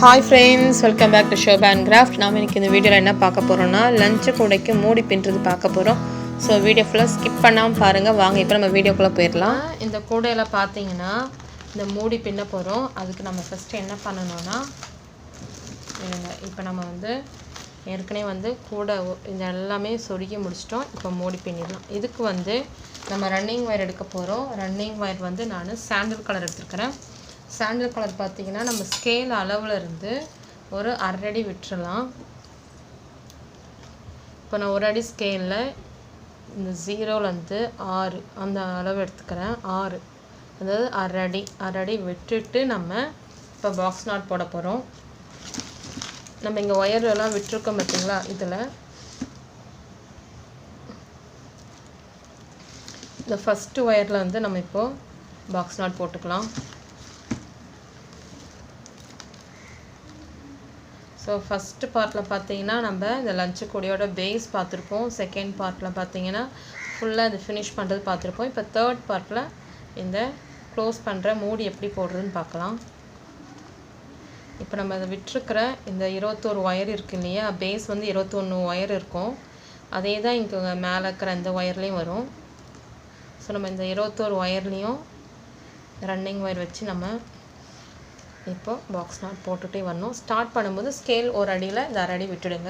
Hi friends, welcome back to Shoba and Craft. நாம இன்னைக்கு இந்த வீடியோல என்ன பார்க்க போறோம்னா லஞ்ச் கூடைக்கு மூடி பின்றது பார்க்க போறோம். சோ வீடியோ ஃபுல்லா ஸ்கிப் பண்ணாம பாருங்க. வாங்க இப்போ நம்ம வீடியோக்குள்ள போயிரலாம். இந்த கூடையில பாத்தீங்கன்னா இந்த மூடி பின்ன போறோம். அதுக்கு நம்ம ஃபர்ஸ்ட் என்ன பண்ணனும்னா இப்போ நம்ம வந்து ஏற்கனவே வந்து கூடை இந்த எல்லாமே சொருகி முடிச்சிட்டோம். இப்போ மூடி பின்னிடலாம். இதுக்கு வந்து நம்ம ரன்னிங் வயர் எடுக்க போறோம். ரன்னிங் வயர் வந்து நான் சாண்டல் கலர் எடுத்துக்கறேன். சாண்டல் கலர் பார்த்தீங்கன்னா நம்ம ஸ்கேல் அளவுல இருந்து ஒரு 1/2 அடி விட்டுறலாம். இப்போ நான் 1 அடி ஸ்கேல்ல இந்த 0ல இருந்து 6 அந்த அளவு எடுத்துக்கறேன். 6 அதாவது 1/2 அடி விட்டுட்டு நம்ம இப்போ பாக்ஸ் நாட் போட போறோம். நம்ம இங்க வயர் எல்லாம் விட்டுருக்கோம் பாத்தீங்களா? இதுல இந்த ஃபர்ஸ்ட் வயர்ல வந்து நம்ம இப்போ பாக்ஸ் நாட் போட்டுக்கலாம். ஸோ ஃபஸ்ட்டு பார்ட்டில் பார்த்தீங்கன்னா நம்ம இந்த லஞ்சு கூடையோட பேஸ் பார்த்துருப்போம். செகண்ட் பார்ட்டில் பார்த்தீங்கன்னா ஃபுல்லாக இது ஃபினிஷ் பண்ணுறது பார்த்துருப்போம். இப்போ தேர்ட் பார்ட்டில் இந்த க்ளோஸ் பண்ணுற மூடி எப்படி போடுறதுன்னு பார்க்கலாம். இப்போ நம்ம அதை விட்டுருக்கிற இந்த 21 ஒயர் இருக்கு இல்லையா, பேஸ் வந்து 21 ஒயர் இருக்கும். அதே தான் இங்கே மேலே இருக்கிற இந்த ஒயர்லேயும் வரும். ஸோ நம்ம இந்த 21 ஒயர்லேயும் ரன்னிங் ஒயர் வச்சு நம்ம இப்போ பாக்ஸ் நாட் போட்டுட்டே வரணும். ஸ்டார்ட் பண்ணும்போது ஸ்கேல் ஒரு அடியில் இந்த 1/2 அடி விட்டுடுங்க.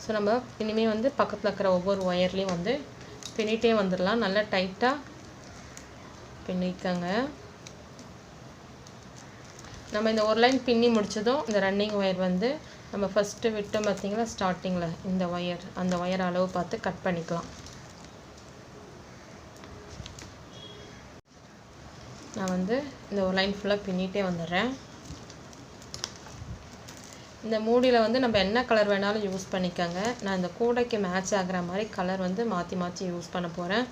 ஸோ நம்ம இனிமேல் வந்து பக்கத்தில் இருக்கிற ஒவ்வொரு ஒயர்லேயும் வந்து பின்னிட்டே வந்துடலாம். நல்லா டைட்டாக பின்னிக்கங்க. நம்ம இந்த ஒரு லைன் பின்னி முடிச்சதும் இந்த ரன்னிங் ஒயர் வந்து நம்ம ஃபஸ்ட்டு விட்டோம் பார்த்தீங்களா ஸ்டார்டிங்கில் இந்த ஒயர், அந்த ஒயர் அளவு பார்த்து கட் பண்ணிக்கலாம். நான் வந்து இந்த ஒரு லைன் ஃபுல்லாக பின்னிட்டே வந்துடுறேன். இந்த மூடியில் வந்து நம்ம என்ன கலர் வேணாலும் யூஸ் பண்ணிக்கோங்க. நான் இந்த கூடைக்கு மேட்ச் ஆகிற மாதிரி கலர் வந்து மாற்றி மாற்றி யூஸ் பண்ண போகிறேன்.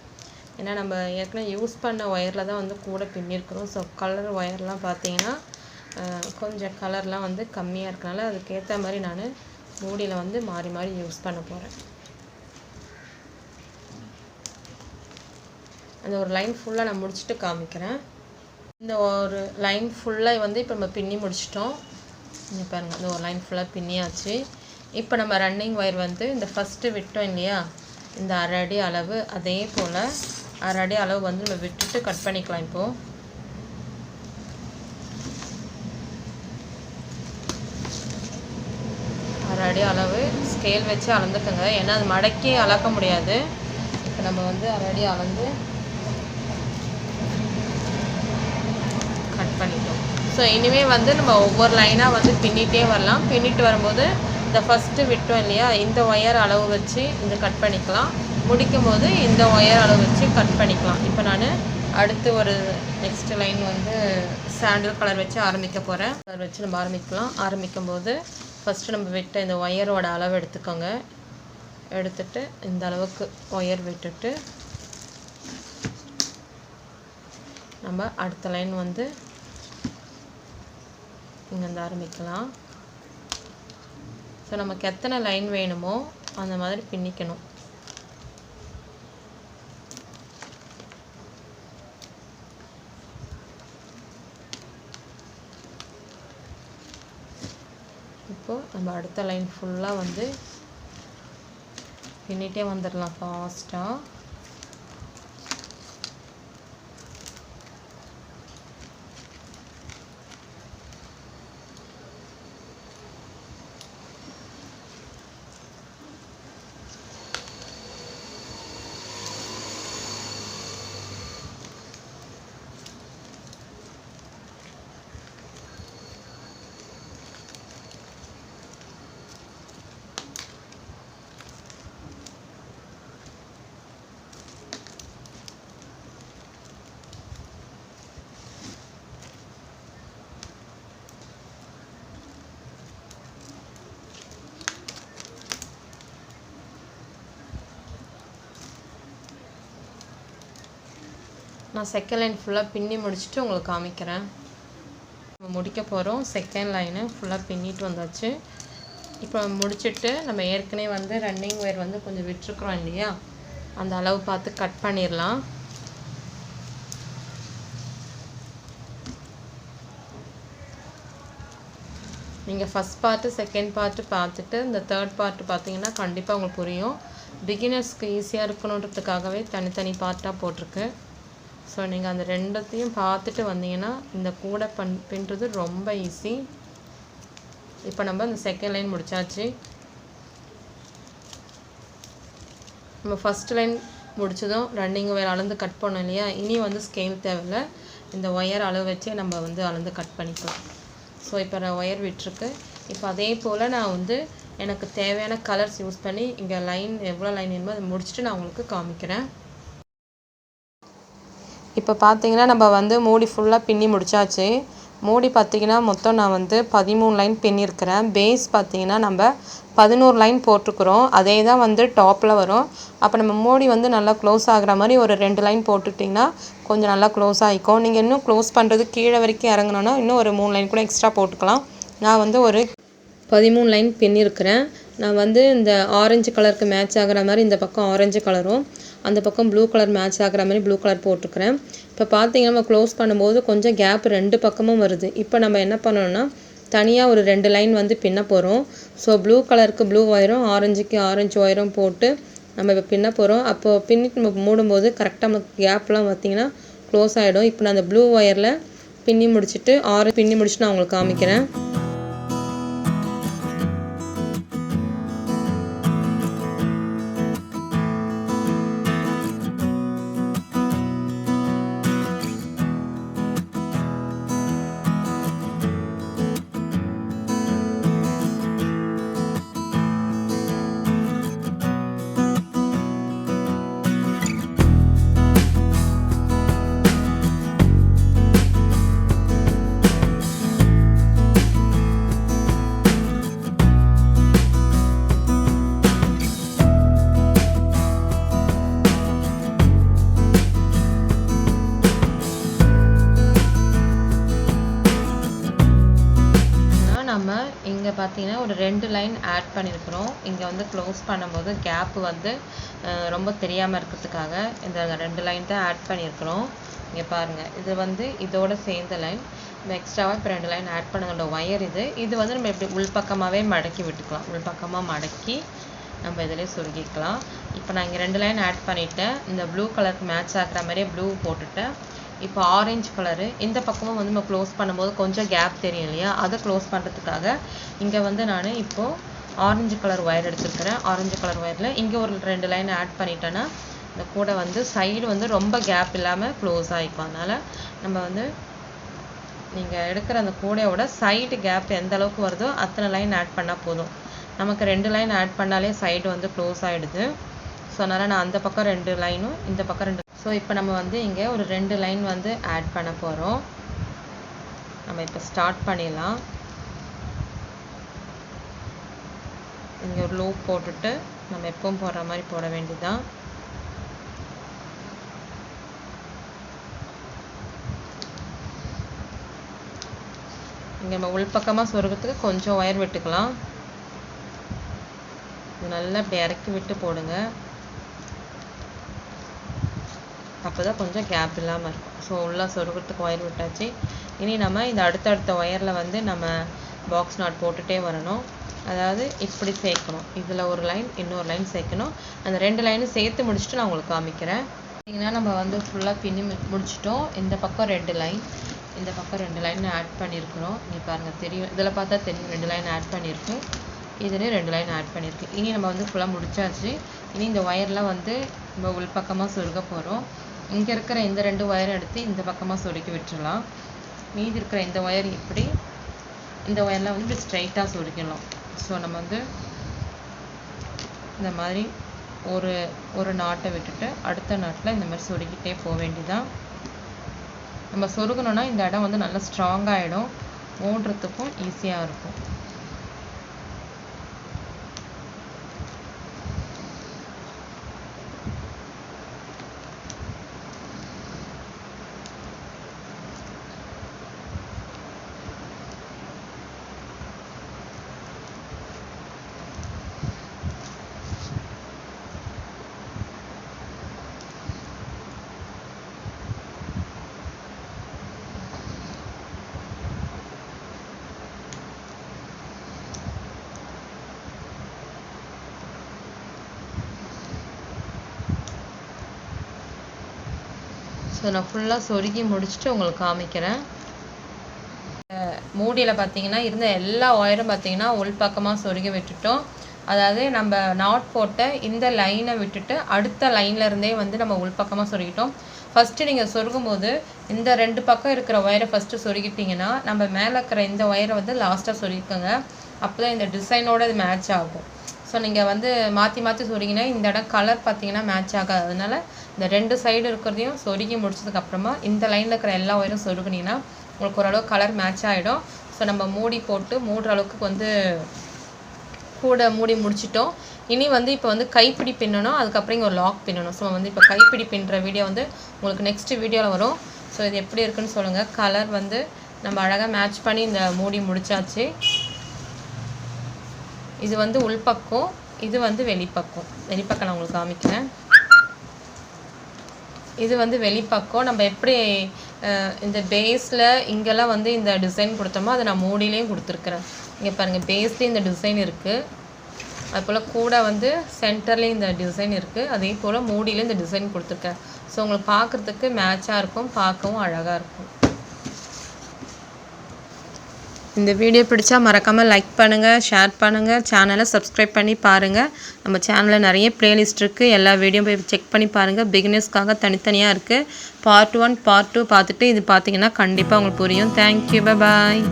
ஏன்னா நம்ம ஏற்கனவே யூஸ் பண்ண ஒயரில் தான் வந்து கூடை பின்னிருக்கிறோம். ஸோ கலர் ஒயர்லாம் பார்த்தீங்கன்னா கொஞ்சம் கலர்லாம் வந்து கம்மியாக இருக்கனால அதுக்கேற்ற மாதிரி நான் மூடியில் வந்து மாறி மாறி யூஸ் பண்ண போகிறேன். அந்த ஒரு லைன் ஃபுல்லாக நான் முடிச்சுட்டு காமிக்கிறேன். இந்த ஒரு லைன் ஃபுல்லாக வந்து இப்போ நம்ம பின்னி முடிச்சிட்டோம். இங்கே பாருங்கள், இந்த ஒரு லைன் ஃபுல்லாக பின்னியாச்சு. இப்போ நம்ம ரன்னிங் ஒயர் வந்து இந்த ஃபஸ்ட்டு விட்டோம் இல்லையா, இந்த 1/2 அடி அளவு, அதே போல் 1/2 அடி அளவு வந்து நம்ம விட்டுட்டு கட் பண்ணிக்கலாம். இப்போது 1/2 அடி அளவு ஸ்கேல் வச்சு அளந்துக்கோங்க. ஏன்னா அது மடக்கி அளக்க முடியாது. இப்போ நம்ம வந்து 1/2 அடி அளந்து கட் பண்ணிட்டோம். ஸோ இனிமேல் வந்து நம்ம ஒவ்வொரு லைனாக வந்து பின்னிட்டே வரலாம். பின்னிட்டு வரும்போது இந்த ஃபஸ்ட்டு விட்டோம் இல்லையா, இந்த ஒயர் அளவு வச்சு இந்த கட் பண்ணிக்கலாம். முடிக்கும் போது இந்த ஒயர் அளவு வச்சு கட் பண்ணிக்கலாம். இப்போ நான் அடுத்து ஒரு நெக்ஸ்ட் லைன் வந்து சாண்டல் கலர் வச்சு ஆரம்பிக்க போகிறேன். கலர் வச்சு நம்ம ஆரம்பிக்கலாம். ஆரம்பிக்கும் போது ஃபஸ்ட்டு நம்ம விட்ட இந்த ஒயரோட அளவு எடுத்துக்கோங்க. எடுத்துட்டு இந்த அளவுக்கு ஒயர் விட்டுட்டு நம்ம அடுத்த லைன் வந்து இங்கேருந்து ஆரம்பிக்கலாம். ஸோ நமக்கு எத்தனை லைன் வேணுமோ அந்த மாதிரி பின்னிக்கணும். இப்போது நம்ம அடுத்த லைன் ஃபுல்லாக வந்து பின்னிட்டே வந்துடலாம் ஃபாஸ்ட்டாக. நான் செகண்ட் லைன் ஃபுல்லாக பின்னி முடிச்சுட்டு உங்களுக்கு காமிக்கிறேன். நம்ம முடிக்க போகிறோம். செகண்ட் லைனு ஃபுல்லாக பின்னிட்டு வந்தாச்சு. இப்போ முடிச்சுட்டு நம்ம ஏற்கனவே வந்து ரன்னிங் ஒயர் வந்து கொஞ்சம் விட்டுருக்குறோம் இல்லையா, அந்த அளவு பார்த்து கட் பண்ணிடலாம். நீங்கள் ஃபஸ்ட் பார்ட்டு செகண்ட் பார்ட்டு பார்த்துட்டு இந்த தேர்ட் பார்ட்டு பார்த்தீங்கன்னா கண்டிப்பாக உங்களுக்கு புரியும். பிகினர்ஸ்க்கு ஈஸியாக இருக்கணுன்றதுக்காகவே தனித்தனி பார்ட்டாக போட்டிருக்கு. ஸோ நீங்கள் அந்த ரெண்டத்தையும் பார்த்துட்டு வந்தீங்கன்னா இந்த கூடை பின்னுறது ரொம்ப ஈஸி. இப்போ நம்ம இந்த செகண்ட் லைன் முடிச்சாச்சு. நம்ம ஃபஸ்ட் லைன் முடிச்சதும் ரன்னிங் ஒயர் அளந்து கட் பண்ணோம் இல்லையா, இனி வந்து ஸ்கேல் தேவையில்லை, இந்த ஒயர் அளவு வச்சே நம்ம வந்து அளந்து கட் பண்ணிக்கலாம். ஸோ இப்போ நான் ஒயர் விட்டுருக்கு. இப்போ அதே போல் நான் வந்து எனக்கு தேவையான கலர்ஸ் யூஸ் பண்ணி இங்கே லைன் எவ்வளோ லைன் வேணுமோ அதை முடிச்சுட்டு நான் உங்களுக்கு காமிக்கிறேன். இப்போ பார்த்தீங்கன்னா நம்ம வந்து மூடி ஃபுல்லாக பின்னி முடிச்சாச்சு. மூடி பார்த்திங்கன்னா மொத்தம் நான் வந்து 13 லைன் பின்னிருக்கிறேன். பேஸ் பார்த்திங்கன்னா நம்ம 11 லைன் போட்டிருக்கிறோம். அதே தான் வந்து டாப்பில் வரும். அப்போ நம்ம மூடி வந்து நல்லா க்ளோஸ் ஆகிற மாதிரி ஒரு 2 லைன் போட்டுட்டிங்கன்னா கொஞ்சம் நல்லா க்ளோஸ் ஆகிக்கும். நீங்கள் இன்னும் க்ளோஸ் பண்ணுறது கீழே வரைக்கும் இறங்கணுன்னா இன்னும் ஒரு 3 லைன் கூட எக்ஸ்ட்ரா போட்டுக்கலாம். நான் வந்து ஒரு 13 லைன் பின்னிருக்கிறேன். நான் வந்து இந்த ஆரஞ்சு கலருக்கு மேட்ச் ஆகிற மாதிரி இந்த பக்கம் ஆரஞ்சு கலரும் அந்த பக்கம் ப்ளூ கலர் மேட்ச் ஆகிற மாதிரி ப்ளூ கலர் போட்டிருக்கிறேன். இப்போ பார்த்தீங்கன்னா நம்ம க்ளோஸ் பண்ணும்போது கொஞ்சம் கேப் 2 பக்கமும் வருது. இப்போ நம்ம என்ன பண்ணணும்னா தனியாக ஒரு 2 லைன் வந்து பின்ன போகிறோம். ஸோ ப்ளூ கலருக்கு ப்ளூ ஒயரும் ஆரஞ்சுக்கு ஆரஞ்சு ஒயரும் போட்டு நம்ம இப்போ பின்ன போகிறோம். அப்போது பின்னிட்டு நம்ம மூடும்போது கரெக்டாக நமக்கு கேப்லாம் பார்த்திங்கன்னா க்ளோஸ் ஆகிடும். இப்போ நான் அந்த ப்ளூ ஒயரில் பின்னி முடிச்சுட்டு பின்னி முடிச்சுட்டு நான் உங்களுக்கு காமிக்கிறேன். நம்ம இங்கே பார்த்தீங்கன்னா ஒரு 2 லைன் ஆட் பண்ணியிருக்கிறோம். இங்கே வந்து க்ளோஸ் பண்ணும்போது கேப் வந்து ரொம்ப தெரியாமல் இருக்கிறதுக்காக இந்த 2 லைன் தான் ஆட் பண்ணியிருக்கிறோம். இங்கே பாருங்கள், இது வந்து இதோட சேர்ந்த லைன். நம்ம எக்ஸ்ட்ராவாக இப்போ 2 லைன் ஆட் பண்ணதோட ஒயர் இது வந்து நம்ம எப்படி உள்பக்கமாகவே மடக்கி விட்டுக்கலாம். உள்பக்கமாக மடக்கி நம்ம இதிலே சுருக்கிக்கலாம். இப்போ நான் இங்கே 2 லைன் ஆட் பண்ணிவிட்டேன். இந்த ப்ளூ கலருக்கு மேட்ச் ஆகிற மாதிரியே ப்ளூ போட்டுட்டேன். இப்போ ஆரஞ்சு கலரு இந்த பக்கமும் வந்து நம்ம க்ளோஸ் பண்ணும்போது கொஞ்சம் கேப் தெரியும் இல்லையா, அதை க்ளோஸ் பண்ணுறதுக்காக இங்கே வந்து நான் இப்போது ஆரஞ்சு கலர் ஒயர் எடுத்துருக்கிறேன். ஆரஞ்சு கலர் ஒயரில் இங்கே ஒரு 2 லைன் ஆட் பண்ணிட்டேன்னா இந்த கூடை வந்து சைடு வந்து ரொம்ப கேப் இல்லாமல் க்ளோஸ் ஆகிக்கும். அதனால் நம்ம வந்து நீங்கள் எடுக்கிற அந்த கூடையோட சைடு கேப் எந்த அளவுக்கு வருதோ அத்தனை லைன் ஆட் பண்ணால் போதும். நமக்கு 2 லைன் ஆட் பண்ணாலே சைடு வந்து க்ளோஸ் ஆகிடுது. ஸோ அதனால் நான் அந்த பக்கம் 2 லைனும் இந்த பக்கம் 2. ஸோ இப்போ நம்ம வந்து இங்கே ஒரு 2 லைன் வந்து ஆட் பண்ண போகிறோம். நம்ம இப்போ ஸ்டார்ட் பண்ணிடலாம். இங்கே ஒரு லூப் போட்டுட்டு நம்ம எப்பவும் போடுற மாதிரி போட வேண்டியதுதான். இங்கே நம்ம உள்பக்கமாக சொருகிறதுக்கு கொஞ்சம் ஒயர் விட்டுக்கலாம். இது நல்லா இப்படி இறக்கி விட்டு போடுங்க. அப்போ தான் கொஞ்சம் கேப் இல்லாமல் இருக்கும். ஸோ உள்ள சொருகிறதுக்கு ஒயர் விட்டாச்சு. இனி நம்ம இந்த அடுத்தடுத்த ஒயரில் வந்து நம்ம பாக்ஸ் நாட் போட்டுகிட்டே வரணும். அதாவது இப்படி சேர்க்கணும். இதில் ஒரு லைன் இன்னொரு லைன் சேர்க்கணும். அந்த 2 லைனும் சேர்த்து முடிச்சுட்டு நான் உங்களுக்கு காமிக்கிறேன். பார்த்தீங்கன்னா நம்ம வந்து ஃபுல்லாக பின்னி முடிச்சிட்டோம். இந்த பக்கம் 2 லைன், இந்த பக்கம் 2 லைன் ஆட் பண்ணியிருக்கிறோம். இங்கே பாருங்கள் தெரியும், இதில் பார்த்தா தெரியும் 2 லைன் ஆட் பண்ணியிருக்கு. இதுலேயும் 2 லைன் ஆட் பண்ணியிருக்கு. இனி நம்ம வந்து ஃபுல்லாக முடிச்சாச்சு. இனி இந்த ஒயரில் வந்து நம்ம உள்பக்கமாக சொருக போகிறோம். இங்கே இருக்கிற இந்த 2 ஒயரை எடுத்து இந்த பக்கமாக சொருக்கி விட்டுடலாம். மீதி இருக்கிற இந்த ஒயர் இப்படி இந்த ஒயர்லாம் வந்து இப்படி ஸ்ட்ரைட்டாக சொருக்கணும். ஸோ நம்ம வந்து இந்த மாதிரி ஒரு நாட்டை விட்டுட்டு அடுத்த நாட்டில் இந்த மாதிரி சொருக்கிட்டே போக வேண்டியதான். நம்ம சொருகணுன்னா இந்த இடம் வந்து நல்லா ஸ்ட்ராங்காகிடும், ஓடுறதுக்கும் ஈஸியாக இருக்கும். ஸோ நான் ஃபுல்லாக சொருகி முடிச்சுட்டு உங்களுக்கு காமிக்கிறேன். மூடியில் பார்த்தீங்கன்னா இருந்த எல்லா ஒயரும் பார்த்தீங்கன்னா உள்பக்கமாக சொருகி விட்டுட்டோம். அதாவது நம்ம நாட் போட்ட இந்த லைனை விட்டுட்டு அடுத்த லைனில் இருந்தே வந்து நம்ம உள்பக்கமாக சொருகிட்டோம். ஃபஸ்ட்டு நீங்கள் சொருகும் போது இந்த 2 பக்கம் இருக்கிற ஒயரை ஃபஸ்ட்டு சொருகிட்டிங்கன்னா நம்ம மேலே இருக்கிற இந்த ஒயரை வந்து லாஸ்ட்டாக சொருகிக்கோங்க. அப்போ தான் இந்த டிசைனோட இது மேட்ச் ஆகும். ஸோ நீங்கள் வந்து மாற்றி மாற்றி சொருகினா இந்த இடம் கலர் பார்த்தீங்கன்னா மேட்ச் ஆகாது. அதனால் இந்த 2 சைடு இருக்கிறதையும் சொருகி முடிச்சதுக்கப்புறமா இந்த லைனில் இருக்கிற எல்லா ஒயரும் சொருகினீங்கன்னா உங்களுக்கு ஓரளவு கலர் மேட்ச் ஆகிடும். ஸோ நம்ம மூடி போட்டு மூடுற அளவுக்கு வந்து கூட மூடி முடிச்சிட்டோம். இனி வந்து இப்போ வந்து கைப்பிடி பின்னணும், அதுக்கப்புறம் இங்கே ஒரு லாக் பின்னணும். ஸோ வந்து இப்போ கைப்பிடி பின்னுற வீடியோ வந்து உங்களுக்கு நெக்ஸ்ட் வீடியோவில் வரும். ஸோ இது எப்படி இருக்குன்னு சொல்லுங்கள். கலர் வந்து நம்ம அழகாக மேட்ச் பண்ணி இந்த மூடி முடிச்சாச்சு. இது வந்து உள்பக்கம், இது வந்து வெளிப்பக்கம். வெளிப்பக்கம் நான் உங்களுக்கு காமிக்கிறேன். இது வந்து வெளிப்பக்கம். நம்ம எப்படி இந்த பேஸில் இங்கெல்லாம் வந்து இந்த டிசைன் கொடுத்தோமோ அதை நான் மூடிலையும் கொடுத்துருக்குறேன். இங்கே பாருங்கள், பேஸ்லேயும் இந்த டிசைன் இருக்குது. அதுபோல் கூட வந்து சென்டர்லேயும் இந்த டிசைன் இருக்குது. அதே போல் மூடியிலையும் இந்த டிசைன் கொடுத்துருக்கேன். ஸோ உங்களுக்கு பார்க்குறதுக்கு மேட்சாக இருக்கும், பார்க்கவும் அழகாக இருக்கும். இந்த வீடியோ பிடிச்சா மறக்காமல் லைக் பண்ணுங்கள், ஷேர் பண்ணுங்கள், சேனலை சப்ஸ்கிரைப் பண்ணி பாருங்கள். நம்ம சேனலில் நிறைய ப்ளேலிஸ்ட் இருக்குது, எல்லா வீடியோ போய் செக் பண்ணி பாருங்கள். பிகினர்ஸ்க்காக தனித்தனியாக இருக்குது. பார்ட் 1 பார்ட் 2 பார்த்துட்டு இது பார்த்தீங்கன்னா கண்டிப்பாக உங்களுக்கு புரியும். தேங்க்யூ, பாய்.